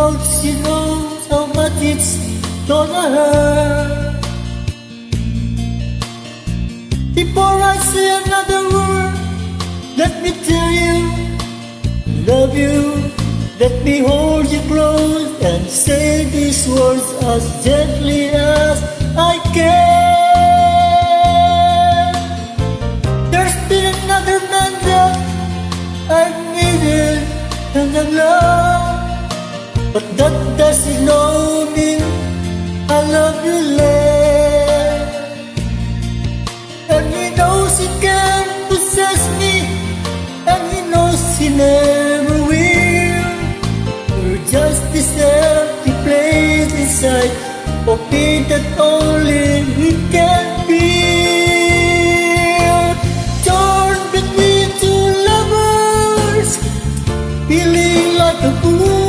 both, she knows how much it's gonna hurt. Before I say another word, let me tell you, love you. Let me hold you close and say these words as gently as I can. There's been another man that I needed and I love, but that doesn't mean I love you less. And he knows he can't possess me, and he knows he never will. We're just this empty place inside of me that only we can feel. Torn between two lovers, feeling like a fool.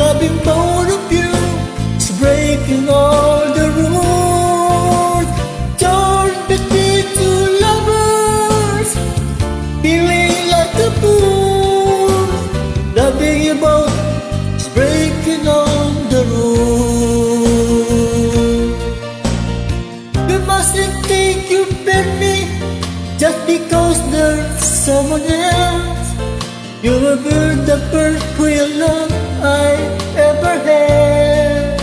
Loving both of you is breaking all the rules. Torn between two lovers, feeling like a fool. Loving you both is breaking all the rules. You mustn't think you bet me just because there's someone else. You were the first real love I ever had.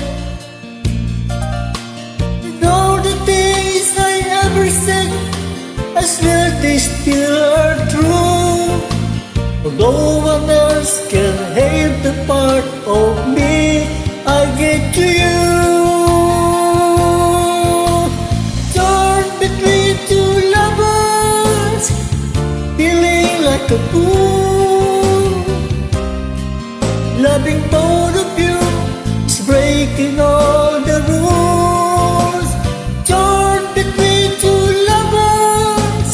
And all the things I ever said, I swear they still are true. Although one else can hate the part of me I gave to you. Torn between two lovers, feeling like a fool. Loving both of you is breaking all the rules. Torn between two lovers,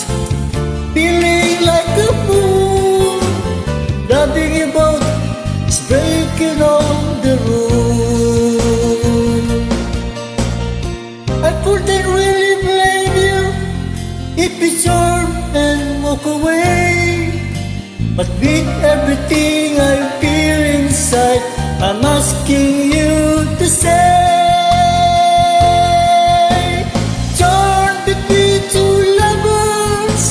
feeling like a fool. Loving you both is breaking all the rules. I couldn't really blame you if you turn and walk away. But with everything I feel inside, I'm asking you to say. Torn between two lovers,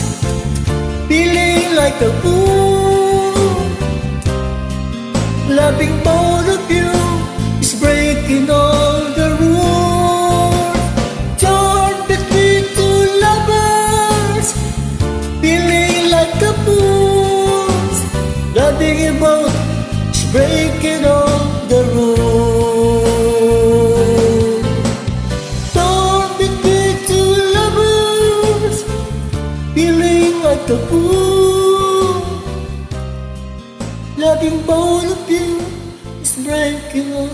feeling like a fool. Loving both of you is breaking all the rules. Torn between two lovers, feeling like a fool. Loving you both is breaking all the rules. Torn between two lovers, feeling like a fool. Loving both of you is breaking all